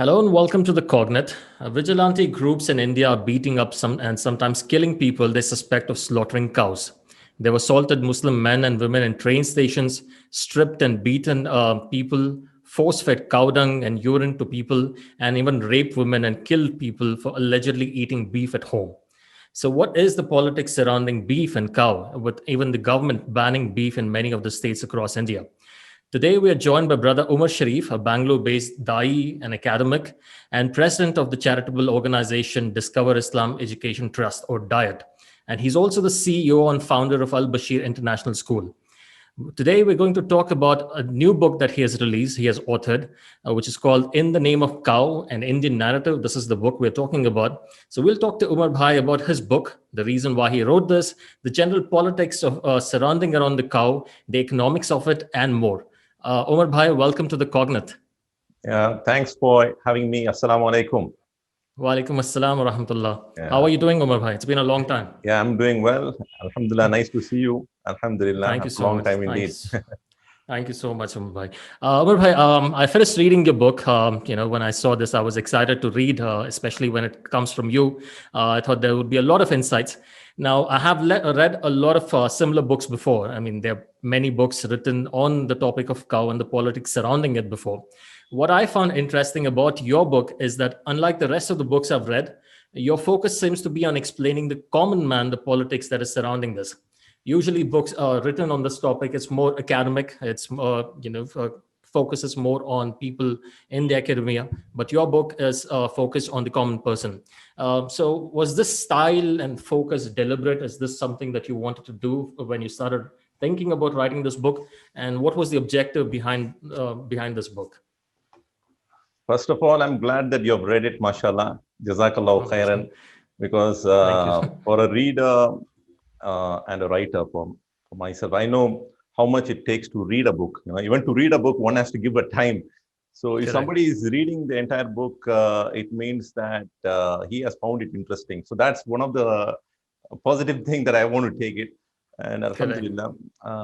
Hello and welcome to the Cognate. Vigilante groups in India are beating up and sometimes killing people they suspect of slaughtering cows. They've assaulted Muslim men and women in train stations, stripped and beaten people, force fed cow dung and urine to people, and even raped women and killed people for allegedly eating beef at home. So, what is the politics surrounding beef and cow, with even the government banning beef in many of the states across India? Today, we are joined by Brother Umar Sharif, a Bangalore based Dai and academic, and president of the charitable organization Discover Islam Education Trust, or DIET. And he's also the CEO and founder of Al Bashir International School. Today, we're going to talk about a new book that he has released, he has authored, which is called In the Name of Cow, an Indian Narrative. This is the book we're talking about. So, we'll talk to Umar Bhai about his book, the reason why he wrote this, the general politics of surrounding around the cow, the economics of it, and more. Umar Bhai, welcome to the Cognate. Thanks for having me. Assalamu alaikum. Wa alaikum assalam wa rahmatullah. Yeah. How are you doing, Umar Bhai? It's been a long time. Yeah, I'm doing well. Alhamdulillah, nice to see you. Alhamdulillah, Thank you so long much. time indeed. Thank you so much, Umar Bhai. Umar Bhai, I finished reading your book. When I saw this, I was excited to read, especially when it comes from you. I thought there would be a lot of insights. Now, I have read a lot of similar books before. I mean, there are many books written on the topic of cow and the politics surrounding it before. What I found interesting about your book is that, unlike the rest of the books I've read, your focus seems to be on explaining the common man, the politics that is surrounding this. Usually, books written on this topic, it's more academic. It's focuses more on people in the academia. But your book is focused on the common person. So, was this style and focus deliberate? Is this something that you wanted to do when you started thinking about writing this book? And what was the objective behind this book? First of all, I'm glad that you have read it, mashallah. Jazakallah khairan. Because for a reader and a writer, for myself, I know how much it takes to read a book. Even to read a book, one has to give a time. So if somebody is reading the entire book, it means that he has found it interesting. So that's one of the positive thing that I want to take it. And alhamdulillah,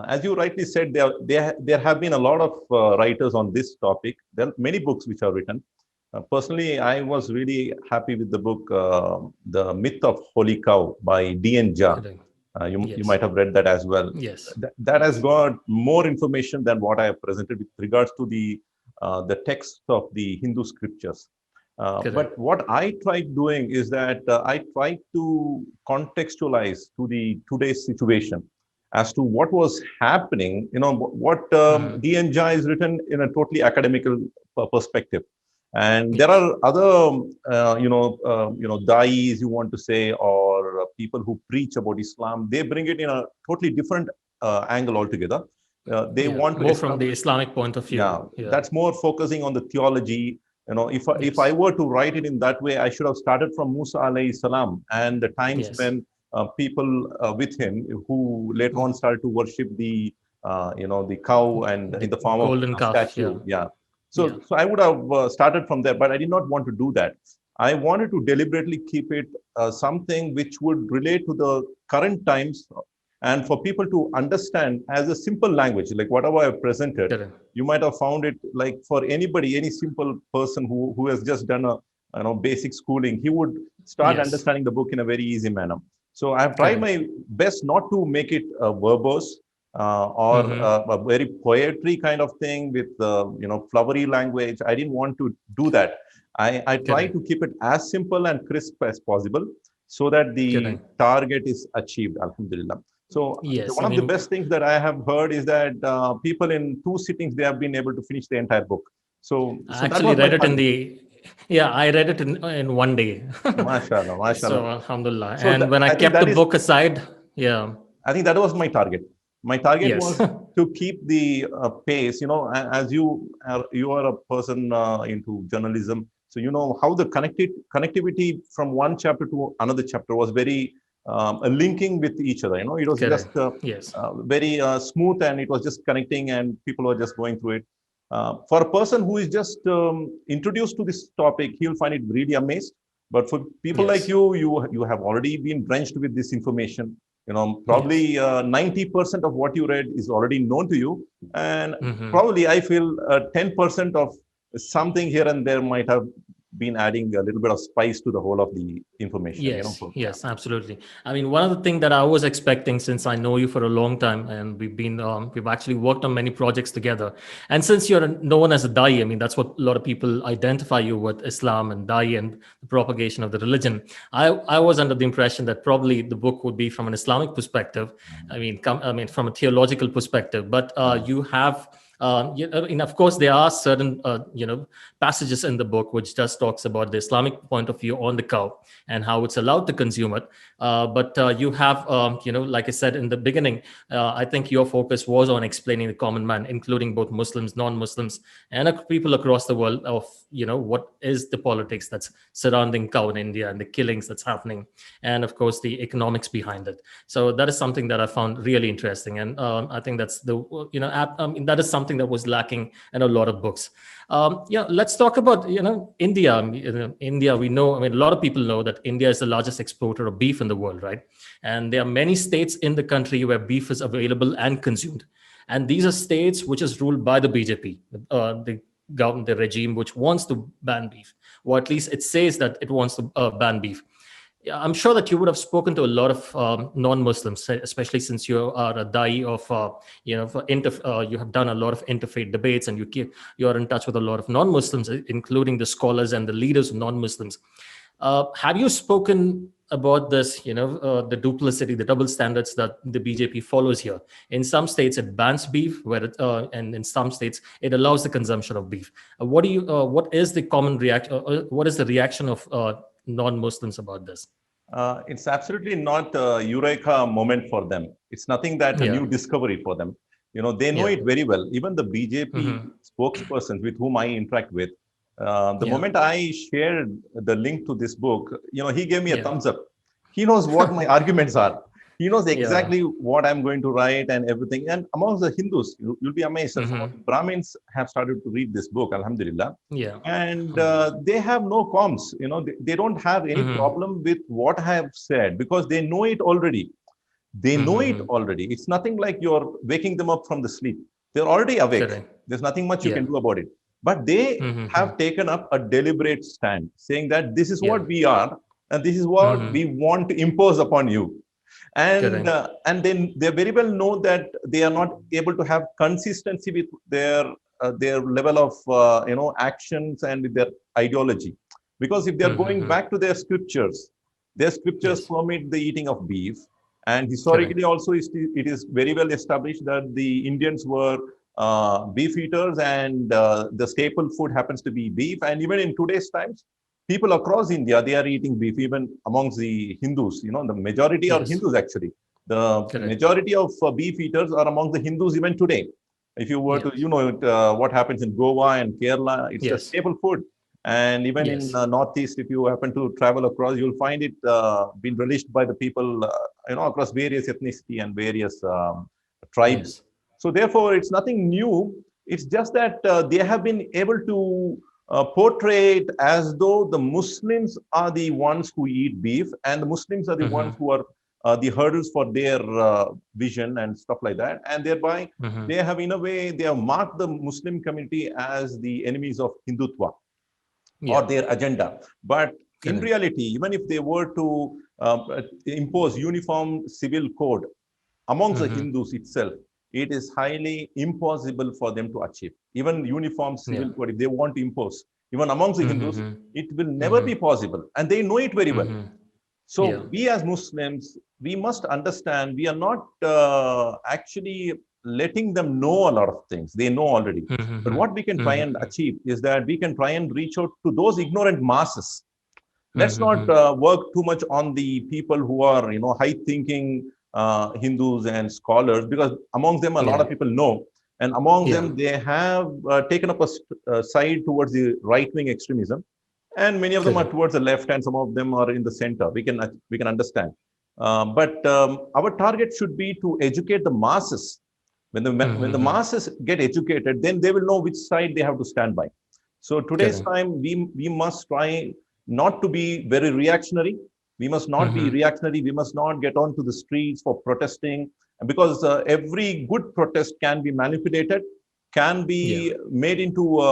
as you rightly said, there have been a lot of writers on this topic. There are many books which are written. Personally, I was really happy with the book, The Myth of Holy Cow by D.N. Jha. You might have read that as well. Yes. That has got more information than what I have presented with regards to the text of the Hindu scriptures. But what I tried doing is that I tried to contextualize to the today's situation as to what was happening. What D.N. Jha is written in a totally academical perspective. And there are other, dais, you want to say, or people who preach about Islam. They bring it in a totally different angle altogether. They want to more from the Islamic point of view. Yeah, that's more focusing on the theology. If I were to write it in that way, I should have started from Musa alayhi salam and the times when people with him who later on started to worship the cow and in the form golden of calf, statue. So I would have started from there, but I did not want to do that. I wanted to deliberately keep it something which would relate to the current times and for people to understand as a simple language, like whatever I presented. You might have found it like for anybody, any simple person who has just done a basic schooling, he would start understanding the book in a very easy manner. So I have tried my best not to make it verbose or a very poetry kind of thing with flowery language. I didn't want to do that. I try to keep it as simple and crisp as possible so that the target is achieved. Alhamdulillah. So one of the best things that I have heard is that people in 2 sittings, they have been able to finish the entire book. So I actually read it I read it in one day. MashaAllah, MashaAllah. So alhamdulillah. So when I kept the book aside, I think that was my target. My target was to keep the pace, as you are a person into journalism. So you know how the connectivity from one chapter to another chapter was very linking with each other. It was just very smooth, and it was just connecting, and people were just going through it. For a person who is just introduced to this topic, he'll find it really amazed. But for people like you have already been drenched with this information. Probably 90% of what you read is already known to you, and probably I feel 10% of something here and there might have been adding a little bit of spice to the whole of the information. Yes, yes, absolutely. I mean, one of the things that I was expecting, since I know you for a long time, and we've actually worked on many projects together, and since you're known as a Dai, I mean, that's what a lot of people identify you with, Islam and Dai and the propagation of the religion. I was under the impression that probably the book would be from an Islamic perspective. I mean, from a theological perspective, but you have. And of course, there are certain passages in the book which just talks about the Islamic point of view on the cow and how it's allowed to consume it. But you have, like I said in the beginning, I think your focus was on explaining the common man, including both Muslims, non-Muslims, and people across the world of what is the politics that's surrounding cow in India and the killings that's happening, and of course the economics behind it. So that is something that I found really interesting, and I think that's that is something that was lacking in a lot of books. Let's talk about India. India, we know. I mean, a lot of people know that India is the largest exporter of beef in the world, right? And there are many states in the country where beef is available and consumed, and these are states which is ruled by the BJP, the government, the regime which wants to ban beef, or at least it says that it wants to ban beef. Yeah, I'm sure that you would have spoken to a lot of non-Muslims, especially since you are a Dai of, you have done a lot of interfaith debates, and you are in touch with a lot of non-Muslims, including the scholars and the leaders of non-Muslims. Have you spoken about this, the duplicity, the double standards that the BJP follows here? In some states, it bans beef, and in some states, it allows the consumption of beef. What is the common reaction? What is the reaction of non-Muslims about this? It's absolutely not a eureka moment for them. It's nothing that a new discovery for them. They know it very well. Even the BJP spokespersons with whom I interact with, the moment I shared the link to this book, he gave me a thumbs up. He knows what my arguments are. He knows exactly what I'm going to write and everything. And amongst the Hindus, you'll be amazed. Some of the Brahmins have started to read this book, Alhamdulillah. Yeah. And they have no qualms. They don't have any problem with what I have said because they know it already. They know it already. It's nothing like you're waking them up from the sleep. They're already awake. Correct. There's nothing much you can do about it. But they have taken up a deliberate stand, saying that this is what we are, and this is what we want to impose upon you. And then they very well know that they are not able to have consistency with their level of actions and with their ideology, because if they are going back to their scriptures permit the eating of beef, and historically also it is very well established that the Indians were beef eaters, and the staple food happens to be beef. And even in today's times, people across India, they are eating beef, even amongst the Hindus. The majority are Hindus, actually. The majority of beef eaters are among the Hindus even today. If you were to, what happens in Goa and Kerala, it's a staple food. And even in Northeast, if you happen to travel across, you'll find it being relished by the people, across various ethnicity and various tribes. So therefore, it's nothing new. It's just that they have been able to portray it as though the Muslims are the ones who eat beef, and the Muslims are the ones who are the hurdles for their vision and stuff like that. And thereby, they have, in a way, they have marked the Muslim community as the enemies of Hindutva or their agenda. But in reality, even if they were to impose uniform civil code amongst the Hindus itself, it is highly impossible for them to achieve. Even uniform civil code, if they want to impose, even amongst the Hindus, it will never be possible. And they know it very well. So we as Muslims, we must understand, we are not actually letting them know a lot of things. They know already. But what we can try and achieve is that we can try and reach out to those ignorant masses. Let's not work too much on the people who are, high-thinking Hindus and scholars, because amongst them a lot of people know, and among them they have taken up a side towards the right-wing extremism, and many of them are towards the left, and some of them are in the center. We can understand, but our target should be to educate the masses. When the masses get educated, then they will know which side they have to stand by. So today's time, we must try not to be very reactionary. We must not be reactionary. We must not get onto the streets for protesting, because every good protest can be manipulated, can be made into,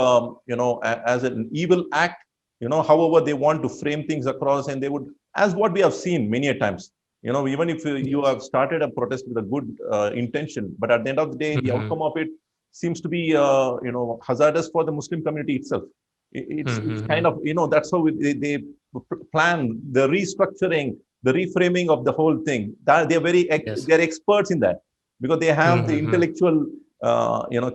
as an evil act, however they want to frame things across, and they would, as what we have seen many a times, even if you have started a protest with a good intention, but at the end of the day, the outcome of it seems to be, hazardous for the Muslim community itself. It's kind of, that's how they plan the restructuring, the reframing of the whole thing. That they're experts in that, because they have the intellectual,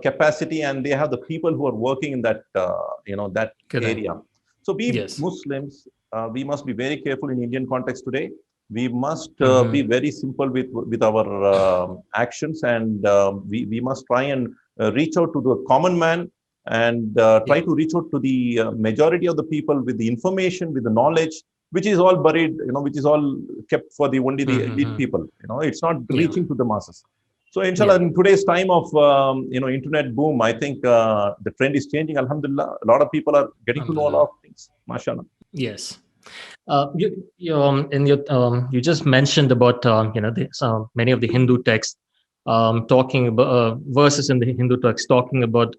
capacity, and they have the people who are working in that, that area. So we Muslims, we must be very careful in Indian context today. We must be very simple with our actions, and we must try and reach out to the common man, and try to reach out to the majority of the people with the information, with the knowledge, which is all buried, which is all kept for the only the elite people. It's not reaching to the masses. So inshallah, in today's time of internet boom, I think the trend is changing. Alhamdulillah, a lot of people are getting to know a lot of things. MashaAllah. Yes. You just mentioned about many of the Hindu texts talking about verses in the Hindu text talking about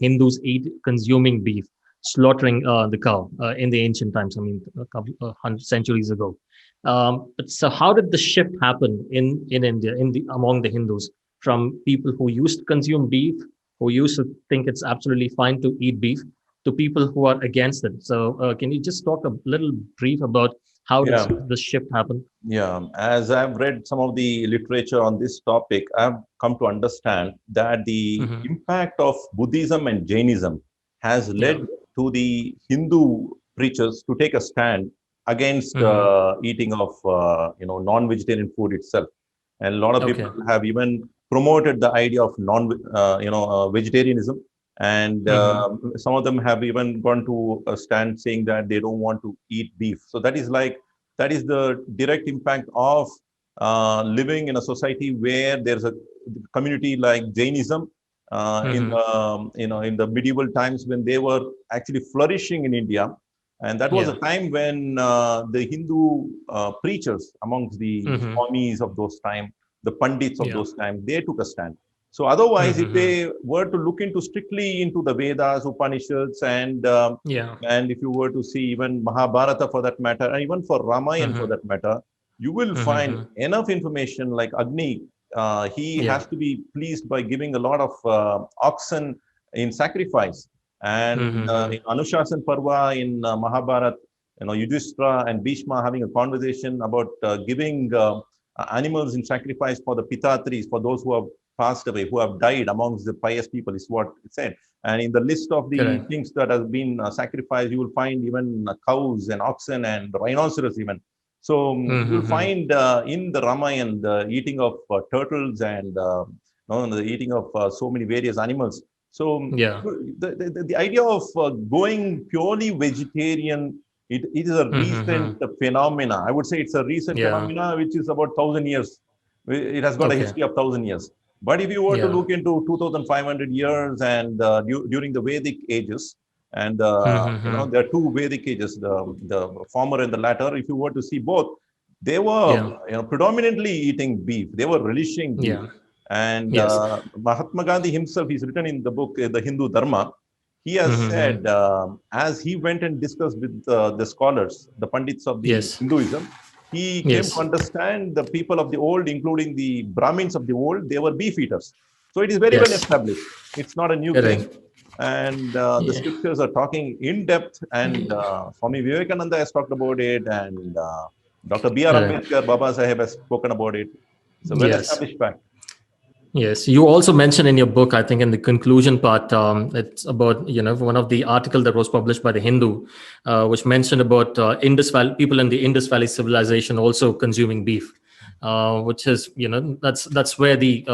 Hindus consuming beef, slaughtering the cow in the ancient times. I mean, a couple 100 centuries ago. But so, how did the shift happen in India among the Hindus from people who used to consume beef, who used to think it's absolutely fine to eat beef, to people who are against it? So, can you just talk a little brief about how does this shift happen? Yeah, as I've read some of the literature on this topic, I've come to understand that the impact of Buddhism and Jainism has led to the Hindu preachers to take a stand against eating of non-vegetarian food itself, and a lot of people have even promoted the idea of vegetarianism, and some of them have even gone to a stand saying that they don't want to eat beef. So that is the direct impact of living in a society where there's a community like Jainism in the medieval times, when they were actually flourishing in India. And that was a time when the Hindu preachers amongst the Swamis of those time, the Pandits of those time, they took a stand. So otherwise, if they were to look strictly into the Vedas, Upanishads, and if you were to see even Mahabharata for that matter, and even for Ramayana for that matter, you will find enough information like Agni. He has to be pleased by giving a lot of oxen in sacrifice. And in Anushasan Parva in Mahabharata, Yudhishthira and Bhishma having a conversation about giving animals in sacrifice for the Pitatris, for those who have passed away, who have died amongst the pious people, is what it said. And in the list of the things that has been sacrificed, you will find even cows and oxen and rhinoceros even. So you will find in the Ramayana the eating of turtles and the eating of so many various animals. So the idea of going purely vegetarian, it is a recent phenomena. I would say it's a recent phenomena, which is about 1,000 years. It has got a history of 1,000 years. But if you were to look into 2,500 years and during the Vedic ages, and there are two Vedic ages, the former and the latter. If you were to see both, they were predominantly eating beef. They were relishing beef. And Mahatma Gandhi himself, he's written in the book, The Hindu Dharma, he has said, as he went and discussed with the scholars, the Pandits of the Hinduism, he came to understand the people of the old, including the Brahmins of the old, they were beef eaters. So it is very well established. It's not a new thing. And the scriptures are talking in depth, and Swami Vivekananda has talked about it, and Dr. B.R. Ambedkar, Baba Saheb has spoken about it. It's a well-established fact. Yes, you also mentioned in your book, I think in the conclusion part, it's about one of the article that was published by the Hindu, which mentioned about Indus Valley people in the Indus Valley civilization also consuming beef, which is that's where the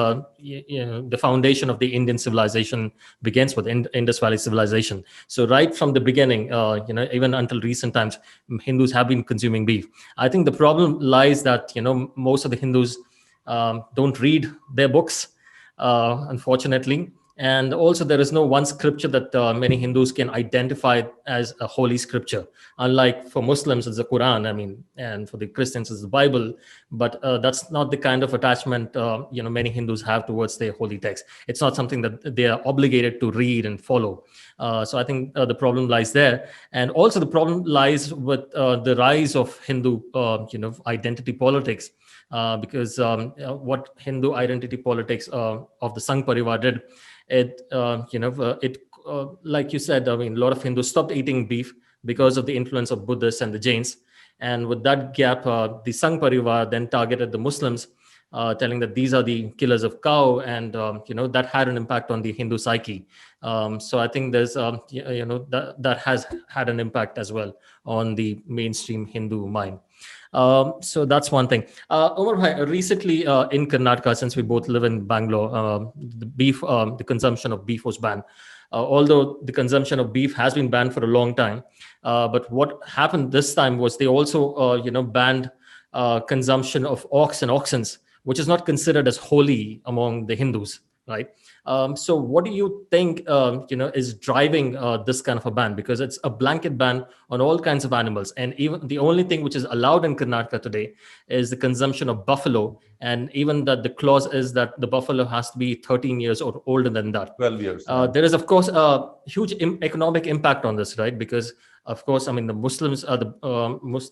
foundation of the Indian civilization begins with Indus Valley civilization. So right from the beginning, even until recent times, Hindus have been consuming beef. I think the problem lies that most of the Hindus don't read their books, unfortunately. And also, there is no one scripture that many Hindus can identify as a holy scripture. Unlike for Muslims, it's the Quran. I mean, and for the Christians, it's the Bible. But that's not the kind of attachment many Hindus have towards their holy text. It's not something that they are obligated to read and follow. So I think the problem lies there, and also the problem lies with the rise of Hindu, identity politics. Because what Hindu identity politics of the Sangh Parivar did, like you said, I mean, a lot of Hindus stopped eating beef because of the influence of Buddhists and the Jains. And with that gap, the Sangh Parivar then targeted the Muslims, telling that these are the killers of cow, and that had an impact on the Hindu psyche. So I think there's that has had an impact as well on the mainstream Hindu mind. So that's one thing. Umar bhai, recently in Karnataka, since we both live in Bangalore, the consumption of beef was banned. Although the consumption of beef has been banned for a long time, but what happened this time was they also, banned consumption of ox and oxens, which is not considered as holy among the Hindus, right? So what do you think, is driving this kind of a ban? Because it's a blanket ban on all kinds of animals. And even the only thing which is allowed in Karnataka today is the consumption of buffalo. And even that the clause is that the buffalo has to be 13 years or older than that. 12 years. There is, of course, a huge economic impact on this, right? Because, of course, I mean, the Muslims are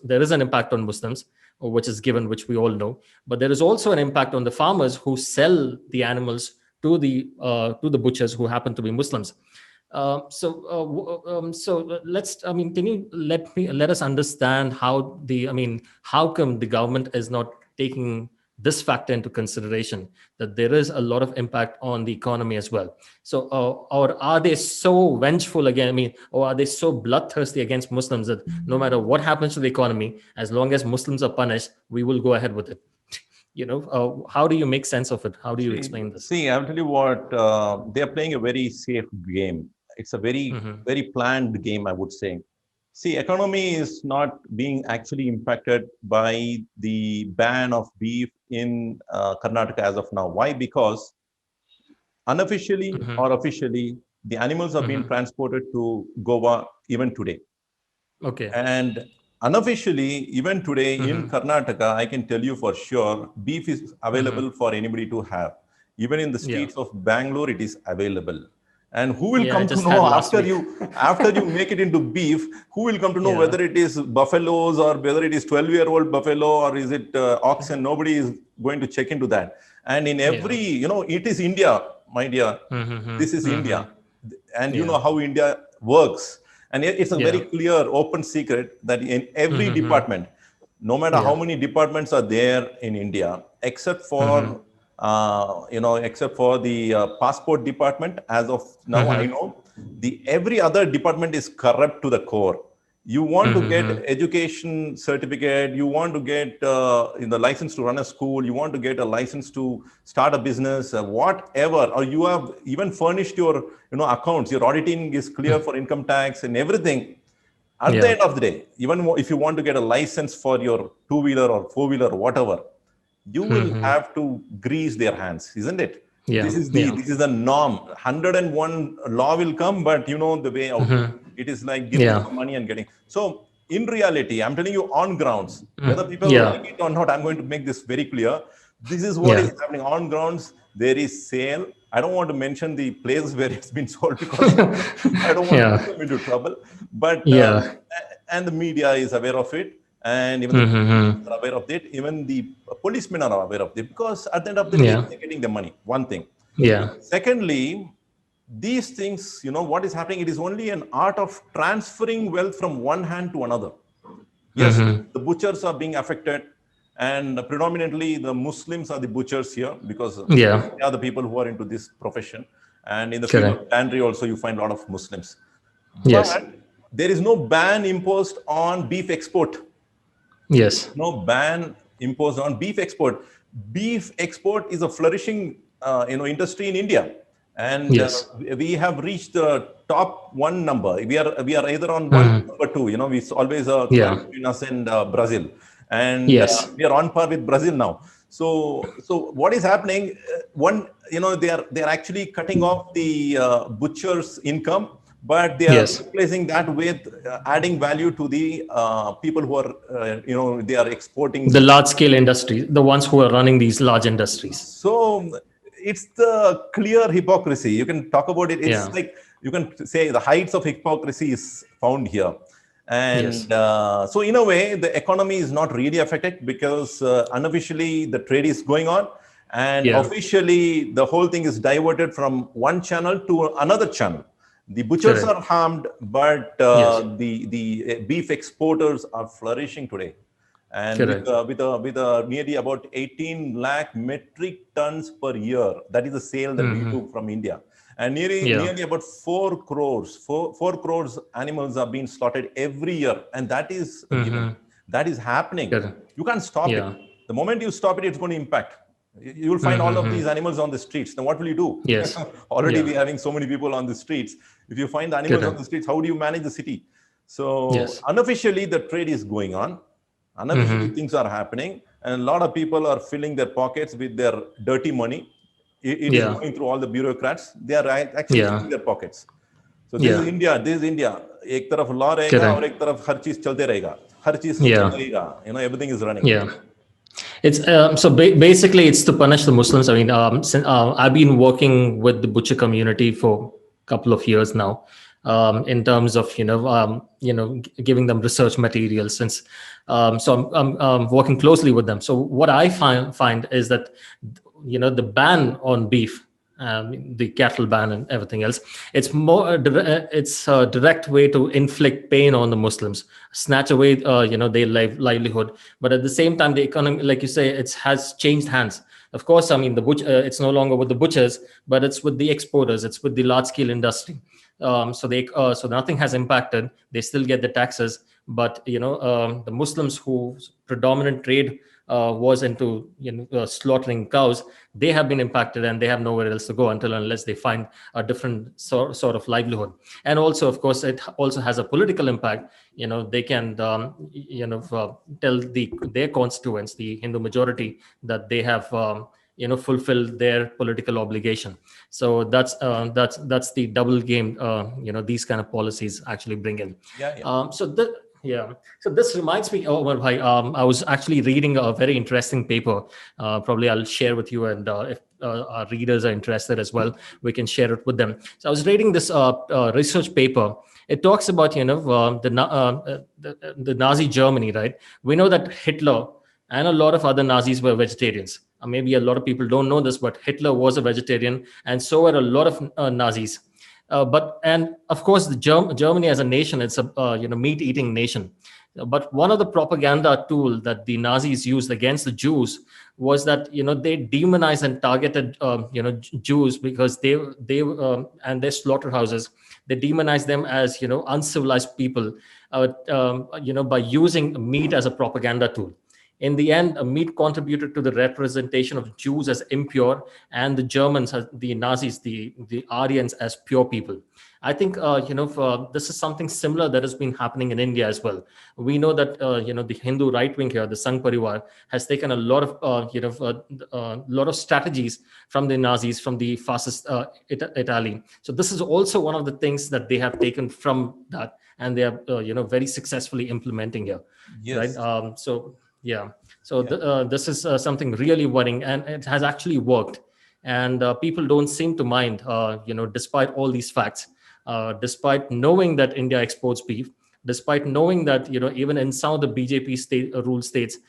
there is an impact on Muslims, which is given, which we all know. But there is also an impact on the farmers who sell the animals to the butchers who happen to be Muslims. So let's. I mean, can you let us understand how come the government is not taking this factor into consideration, that there is a lot of impact on the economy as well? So, or are they so vengeful again? I mean, or are they so bloodthirsty against Muslims that no matter what happens to the economy, as long as Muslims are punished, we will go ahead with it? How do you make sense of it? How do you explain this? See, I'll tell you what, they are playing a very safe game. It's a very, very planned game, I would say. See, economy is not being actually impacted by the ban of beef in Karnataka as of now. Why? Because unofficially or officially, the animals are being transported to Goa even today. Okay. And unofficially, even today in Karnataka, I can tell you for sure, beef is available for anybody to have. Even in the streets of Bangalore, it is available. And who will come to know after you make it into beef? Who will come to know whether it is buffaloes or whether it is 12-year-old buffalo or is it oxen? Nobody is going to check into that. And in every, it is India, my dear. This is India, and you know how India works. And it's a very clear, open secret that in every department, no matter how many departments are there in India, except for except for the passport department, as of now, I know every other department is corrupt to the core. You want to get education certificate, you want to get the license to run a school, you want to get a license to start a business, whatever, or you have even furnished your accounts, your auditing is clear for income tax and everything. At the end of the day, even if you want to get a license for your two-wheeler or four-wheeler or whatever, you will have to grease their hands, isn't it? This is the norm. 101 law will come, but the way out. It is like giving some money and getting. So in reality, I'm telling you on grounds, whether people like it or not, I'm going to make this very clear. This is what is happening on grounds. There is sale. I don't want to mention the places where it's been sold because I don't want to put them into trouble. But and the media is aware of it. And even the police are aware of it. Even the policemen are aware of it, because at the end of the day, they're getting the money. One thing. Secondly, these things, what is happening? It is only an art of transferring wealth from one hand to another. Yes, the butchers are being affected, and predominantly the Muslims are the butchers here, because they are the people who are into this profession. And in the field of tannery also, you find a lot of Muslims. But there is no ban imposed on beef export. No ban imposed on beef export. Beef export is a flourishing, industry in India, and we have reached the top one number. We are either on one number two. We always between us and Brazil, and we are on par with Brazil now. So what is happening? One, they are actually cutting off the butcher's income, but they are Yes. replacing that with adding value to the people who are, they are exporting. The large scale industries, the ones who are running these large industries. So it's the clear hypocrisy. You can talk about it. It's Yeah. like you can say the heights of hypocrisy is found here. Yes. And so, in a way, the economy is not really affected because unofficially the trade is going on, and Yeah. officially the whole thing is diverted from one channel to another channel. The butchers Correct. are harmed, but Yes. the beef exporters are flourishing today, and Correct. with nearly about 18 lakh metric tons per year. That is the sale that we Hmm. do from India, and nearly Yeah. nearly about 4 crores animals are being slaughtered every year, and that is a given. Hmm. That is happening. Correct. You can't stop it. Yeah. The moment you stop it, it's going to impact. You will find all of these Hmm. animals on the streets. Then what will you do? Yes. Already Yeah. we're having so many people on the streets. If you find the animals on Correct. the streets, how do you manage the city? So Yes. unofficially, the trade is going on. Unofficially, Hmm. things are happening, and a lot of people are filling their pockets with their dirty money. It is Yeah. going through all the bureaucrats. They are actually Yeah. filling their pockets. So this is Yeah. India. This is India. एक तरफ law रहेगा और Correct. एक तरफ हर चीज चलते रहेगा. हर चीज Yeah. चलेगा. Everything is running. Yeah. It's basically it's to punish the Muslims. I mean, I've been working with the butcher community for a couple of years now, in terms of giving them research materials. Since so I'm working closely with them. So what I find is that the ban on beef, the cattle ban and everything else, it's more it's a direct way to inflict pain on the Muslims, snatch away their livelihood. But at the same time, the economy, like you say, it has changed hands. Of course, I mean, it's no longer with the butchers, but it's with the exporters, it's with the large scale industry. So nothing has impacted. They still get the taxes, but the Muslims whose predominant trade was into slaughtering cows, they have been impacted, and they have nowhere else to go until unless they find a different sort of livelihood. And also, of course, it also has a political impact. They can tell their constituents, the Hindu majority, that they have fulfilled their political obligation. So that's the double game these kind of policies actually bring in. Yeah, yeah. Yeah. So this reminds me, Omar Bhai, I was actually reading a very interesting paper. Probably I'll share with you, and if our readers are interested as well, we can share it with them. So I was reading this research paper. It talks about the Nazi Germany, right? We know that Hitler and a lot of other Nazis were vegetarians. Maybe a lot of people don't know this, but Hitler was a vegetarian, and so were a lot of Nazis. And of course, the Germany as a nation, it's a meat-eating nation. But one of the propaganda tool that the Nazis used against the Jews was that they demonized and targeted Jews, because they and their slaughterhouses, they demonized them as uncivilized people, by using meat as a propaganda tool. In the end, meat contributed to the representation of Jews as impure, and the Germans, as the Nazis, the Aryans, as pure people. I think this is something similar that has been happening in India as well. We know that the Hindu right wing here, the Sangh Parivar, has taken a lot of lot of strategies from the Nazis, from the fascist Italy. So this is also one of the things that they have taken from that, and they are very successfully implementing here, right? Yes. Yeah. So Yeah. this is something really worrying, and it has actually worked. And people don't seem to mind, despite all these facts, despite knowing that India exports beef, despite knowing that even in some of the BJP rule states,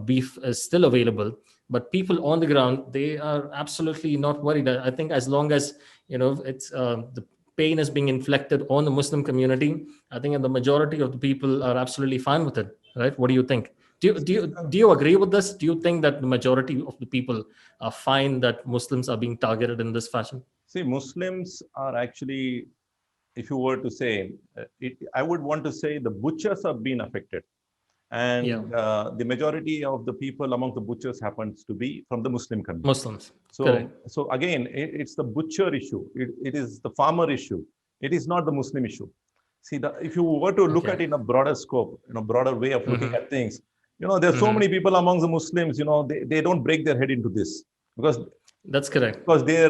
beef is still available. But people on the ground, they are absolutely not worried. I think as long as it's the pain is being inflicted on the Muslim community, I think the majority of the people are absolutely fine with it. Right? What do you think? Do you agree with this? Do you think that the majority of the people are fine that Muslims are being targeted in this fashion? See, Muslims are actually, if you were to say, I would want to say the butchers have been affected. Yeah. And the majority of the people among the butchers happens to be from the Muslim community. Muslims. So, Correct. so again, it's the butcher issue. It is the farmer issue. It is not the Muslim issue. See, if you were to look Okay. at it in a broader scope, in a broader way of looking at things, There's so many people among the Muslims, they don't break their head into this because That's correct. because their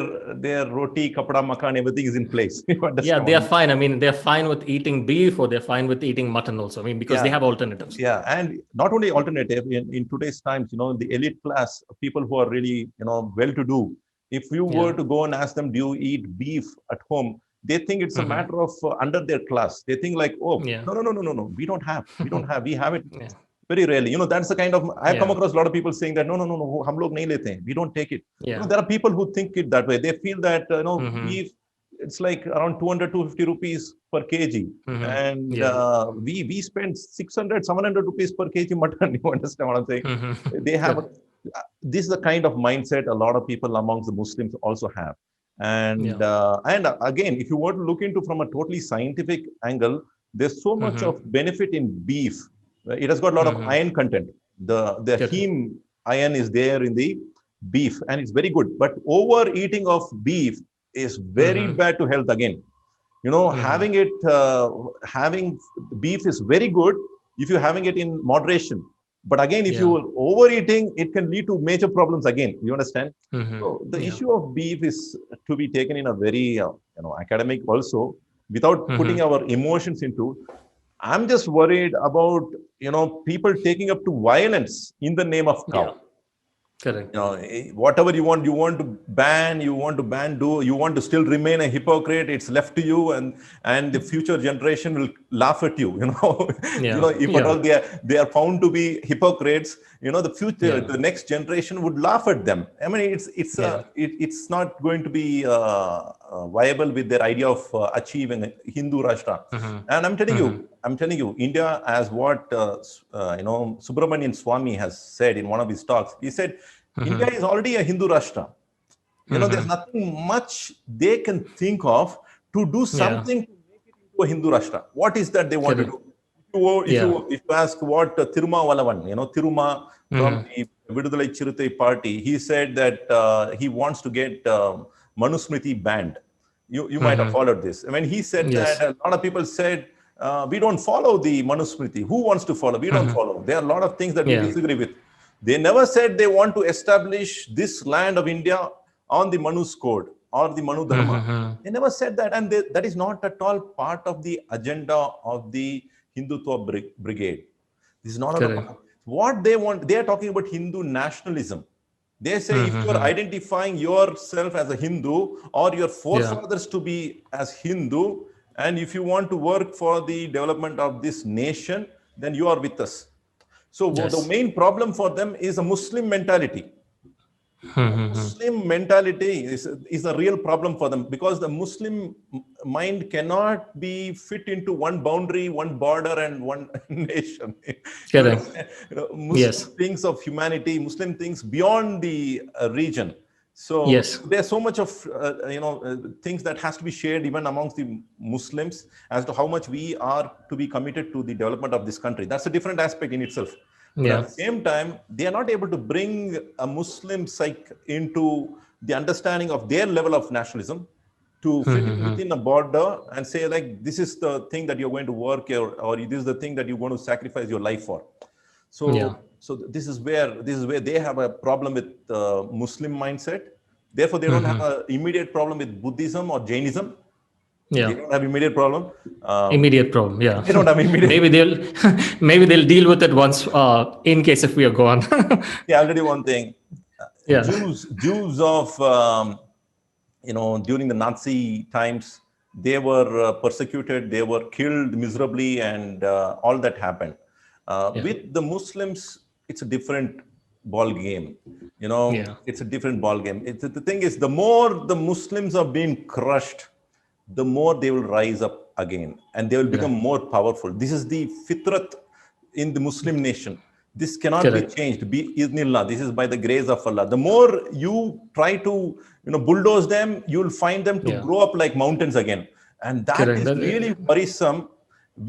roti, kapda, makan, everything is in place. You Yeah, understand they what are fine. I mean, they're fine with eating beef, or they're fine with eating mutton also. I mean, because they Yeah, have alternatives. yeah, and not only alternative in today's times, the elite class people who are really well-to-do. If you were Yeah. to go and ask them, do you eat beef at home? They think it's a Hmm. matter of under their class. They think like, oh, Yeah. no, no, no, no, no, no. We don't have. We have it Yeah. very rarely. That's the kind of I've come Yeah. across a lot of people saying that no, no, no, no, hum log nahi lete hain. We don't take it. Yeah. There are people who think it that way. They feel that Hmm. beef, it's like around 200, 250 rupees per kg. Hmm. And Yeah. we spend 600, 700 rupees per kg mutton. You understand what I'm saying? Hmm. They have Correct. this is the kind of mindset a lot of people amongst the Muslims also have. Yeah. And again, if you want to look into from a totally scientific angle, there's so much Hmm. of benefit in beef. It has got a lot of Hmm. iron content. The Correct. heme iron is there in the beef, and it's very good. But overeating of beef is very Hmm. bad to health again. Hmm. Having beef is very good if you're having it in moderation. But again, if Yeah. you're overeating, it can lead to major problems again. You understand? Hmm. So the Yeah. issue of beef is to be taken in a very academic also, without putting Hmm. our emotions into. I'm just worried about people taking up to violence in the name of Yeah. cow. Correct. Whatever you want to ban, do you want to still remain a hypocrite? It's left to you, and the future generation will laugh at you. Yeah. If at Yeah. all they are found to be hypocrites, the future, Yeah. the next generation would laugh at them. I mean, Yeah. it's not going to be viable with their idea of achieving a Hindu Rashtra. Hmm. And Hmm. I'm telling you, India, as what Subramanian Swami has said in one of his talks, he said, India Hmm. is already a Hindu Rashtra. There's Hmm. nothing much they can think of to do Yeah. something to make it into a Hindu Rashtra. What is that they want to Correct. do? Yeah. If you ask what Thiruma Valavan, Thiruma from Hmm. the Vidudalai Chirutai party, he said that he wants to get Manusmriti banned. You might have Hmm. followed this. When he said that, Yes. a lot of people said, we don't follow the Manusmriti. Who wants to follow? We don't Hmm. follow. There are a lot of things that we Yeah. disagree with. They never said they want to establish this land of India on the Manu's code or the Manu Dharma. Hmm. They never said that. And that is not at all part of the agenda of the Hindutva brigade. This is not at Correct. all. What they want, they are talking about Hindu nationalism. They say if you are Hmm. identifying yourself as a Hindu or your Yeah. forefathers to be as Hindu, and if you want to work for the development of this nation, then you are with us. So the Yes. main problem for them is a Muslim mentality. Hmm. Muslim mentality is a real problem for them because the Muslim mind cannot be fit into one boundary, one border, and one nation. You Correct. understand? Muslim Yes. thinks of humanity, Muslim thinks beyond the region. So Yes. there's so much of things that has to be shared even amongst the Muslims as to how much we are to be committed to the development of this country. That's a different aspect in itself. But at Yeah. the same time, they are not able to bring a Muslim psyche into the understanding of their level of nationalism to fit in Hmm. within a border and say like this is the thing that you're going to work here, or this is the thing that you're going to sacrifice your life for. Yeah. So this is where they have a problem with Muslim mindset. Therefore, they don't have Hmm. an immediate problem with Buddhism or Jainism. They Yeah. don't have immediate problem. Immediate problem. Yeah. They don't have immediate. Maybe they'll maybe they'll deal with it once, in case if we are gone. Yeah, I'll tell you one thing. Yeah. Jews of during the Nazi times, they were persecuted, they were killed miserably, and all that happened. Yeah. With the Muslims, it's a different ball game. Yeah. It's a different ball game. The thing is, the more the Muslims are being crushed, the more they will rise up again, and they will become Yeah. more powerful. This is the fitrat in the Muslim nation. This cannot be Correct. changed. Be iznillah. This is by the grace of Allah. The more you try to, bulldoze them, you'll find them to Yeah. grow up like mountains again. And that Correct. is really worrisome,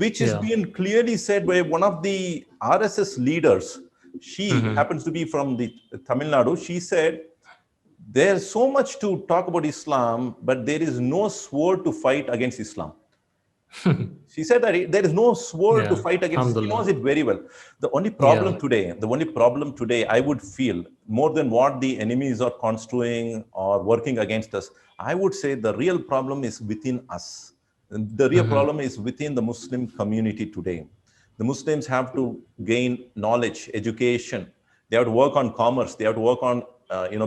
which is Yeah. being clearly said by one of the RSS leaders. She Hmm. happens to be from the Tamil Nadu. She said, there's so much to talk about Islam, but there is no sword to fight against Islam. She said that there is no sword to Yeah. fight against. She knows Alhamdulillah. it very well. Yeah. The only problem today, I would feel more than what the enemies are construing or working against us, I would say the real problem is within us. The real problem is within the Muslim community today. The Muslims have to gain knowledge, education. They have to work on commerce. They have to work on,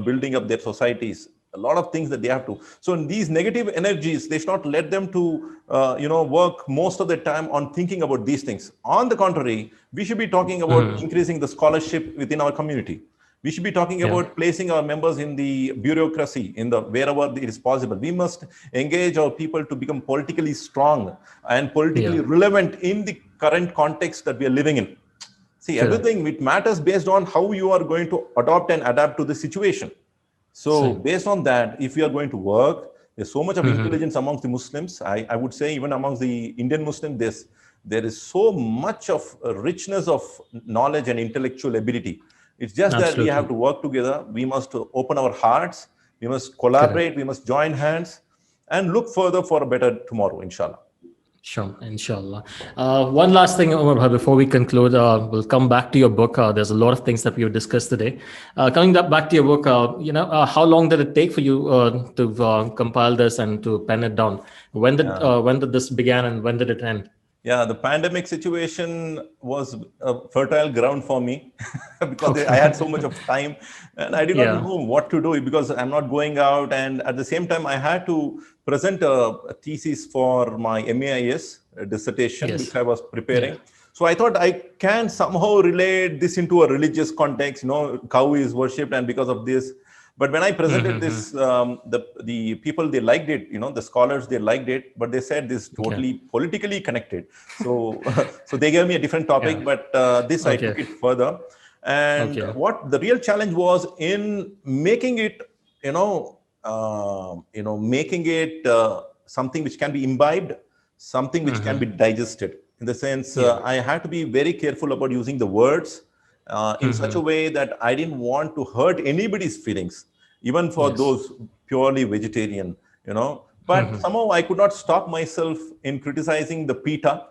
building up their societies. A lot of things that they have to. So in these negative energies, they should not let them to, work most of the time on thinking about these things. On the contrary, we should be talking about increasing the scholarship within our community. We should be talking Yeah. about placing our members in the bureaucracy, in the wherever it is possible. We must engage our people to become politically strong and politically Yeah. relevant in the current context that we are living in. See, Correct. everything, it matters based on how you are going to adopt and adapt to the situation. So Same. based on that, if you are going to work, there's so much of intelligence amongst the Muslims. I would say even amongst the Indian Muslims, there is so much of richness of knowledge and intellectual ability. It's just that we have Absolutely. to work together. We must open our hearts. We must Correct. collaborate. We must join hands and look further for a better tomorrow, inshallah. Sure, inshallah. One last thing, Umar bhai, before we conclude, we'll come back to your book. There's a lot of things that we've discussed today. Coming back to your book, how long did it take for you to compile this and to pen it down? When did this begin and when did it end? Yeah, the pandemic situation was a fertile ground for me because I had so much of time and I did not know what to do because I'm not going out. And at the same time, I had to present a thesis for my MAIS dissertation, which I was preparing. So I thought I can somehow relate this into a religious context. Cow is worshipped, and because of this. But when I presented this, the people, they liked it, the scholars, they liked it, but they said this is totally politically connected. So, so they gave me a different topic, but this I took it further. And what the real challenge was in making it, making it something which can be imbibed, something which can be digested. In the sense, I had to be very careful about using the words in such a way that I didn't want to hurt anybody's feelings, even for those purely vegetarian, But somehow I could not stop myself in criticizing the PETA.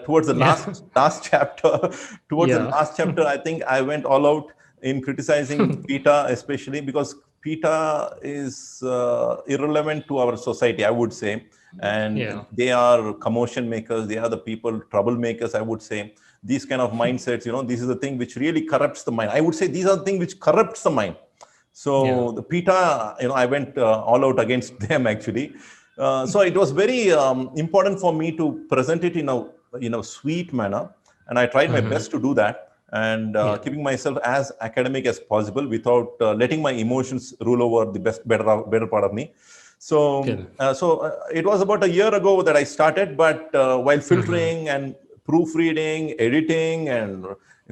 Towards the last chapter, the last chapter, I think I went all out in criticizing PETA, especially because PETA is irrelevant to our society, I would say. And they are commotion makers. They are the people, troublemakers, I would say. These kind of mindsets, this is the thing which really corrupts the mind. I would say these are the things which corrupts the mind. So the PETA, I went all out against them actually. So it was very important for me to present it in a sweet manner. And I tried my best to do that. And keeping myself as academic as possible without letting my emotions rule over the better part of me. So, it was about a year ago that I started, but while filtering and proofreading, editing, and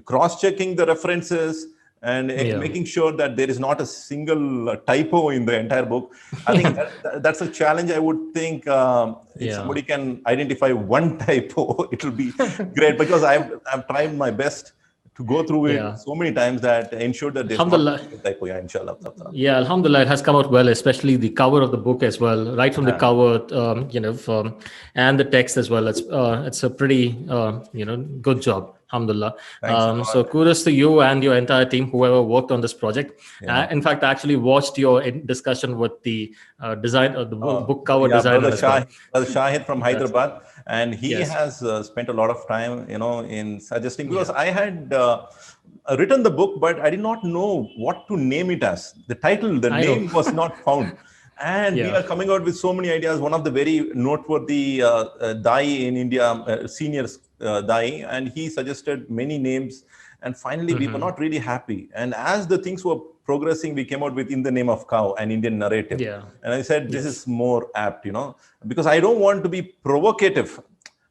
cross-checking the references, and making sure that there is not a single typo in the entire book. I think that's a challenge. I would think if somebody can identify one typo, it will be great, because I've tried my best to go through it so many times that ensure that there's not a typo. Yeah, inshallah. Yeah, alhamdulillah, it has come out well, especially the cover of the book as well, right from the cover, and the text as well. It's a pretty, good job. Alhamdulillah. So kudos to you and your entire team, whoever worked on this project. In fact, I actually watched your discussion with the design of the book cover designer. Brother Shahid from Hyderabad, and he has spent a lot of time, in suggesting, because I had written the book, but I did not know what to name it as. The title, the name was not found. And we are coming out with so many ideas. One of the very noteworthy Dai in India, senior Dai, and he suggested many names. And finally, we were not really happy. And as the things were progressing, we came out with In the Name of Cow, an Indian narrative. And I said, this is more apt, because I don't want to be provocative.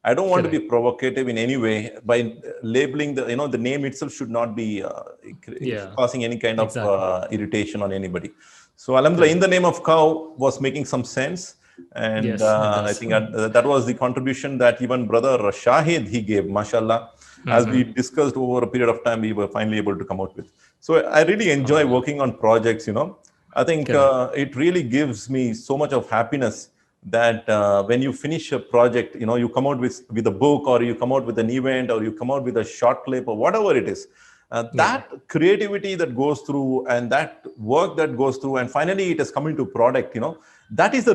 I don't want to be provocative in any way by labeling the name itself should not be causing any kind of irritation on anybody. So Alhamdulillah, In the Name of Cow was making some sense. And I think that was the contribution that even Brother Shahid, he gave, mashallah. As we discussed over a period of time, we were finally able to come out with. So I really enjoy working on projects, I think it really gives me so much of happiness that when you finish a project, you come out with a book, or you come out with an event, or you come out with a short clip, or whatever it is. That creativity that goes through, and that work that goes through, and finally it has come into product, that is the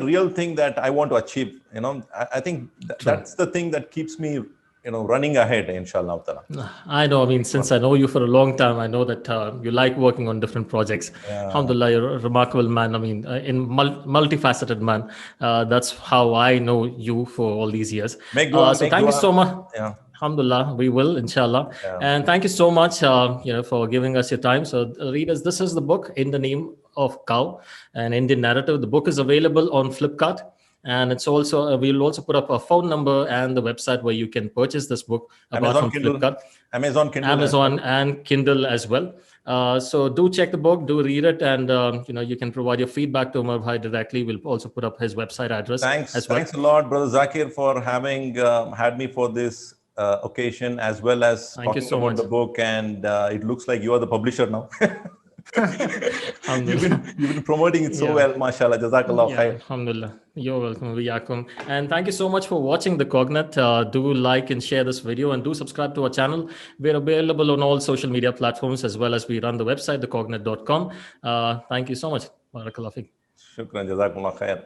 real thing that I want to achieve. I think that's the thing that keeps me running ahead, inshallah ta'ala. I know. I mean, since I know you for a long time, I know that you like working on different projects. Alhamdulillah, you're a remarkable man. I mean, multifaceted man. That's how I know you for all these years. So thank you so much. Yeah. Alhamdulillah, we will, inshallah. Yeah. And thank you so much, for giving us your time. So, readers, this is the book, In the Name of Cow, an Indian narrative. The book is available on Flipkart. And it's also, we'll also put up a phone number and the website where you can purchase this book apart from Flipkart. Amazon Kindle. And Kindle as well. So do check the book, do read it, and you can provide your feedback to Umar Bhai directly. We'll also put up his website address as well. Thanks a lot, Brother Zakir, for having had me for this occasion, as well as talking about the book. And it looks like you are the publisher now. You've been promoting it so well, mashallah. Jazakallah khair. Alhamdulillah. You're welcome. Wiyakum. And thank you so much for watching The Cognate. Do like and share this video, and do subscribe to our channel. We're available on all social media platforms, as well as we run the website, thecognate.com. Thank you so much. Barakallah fiik. Shukran. Jazakallah khair.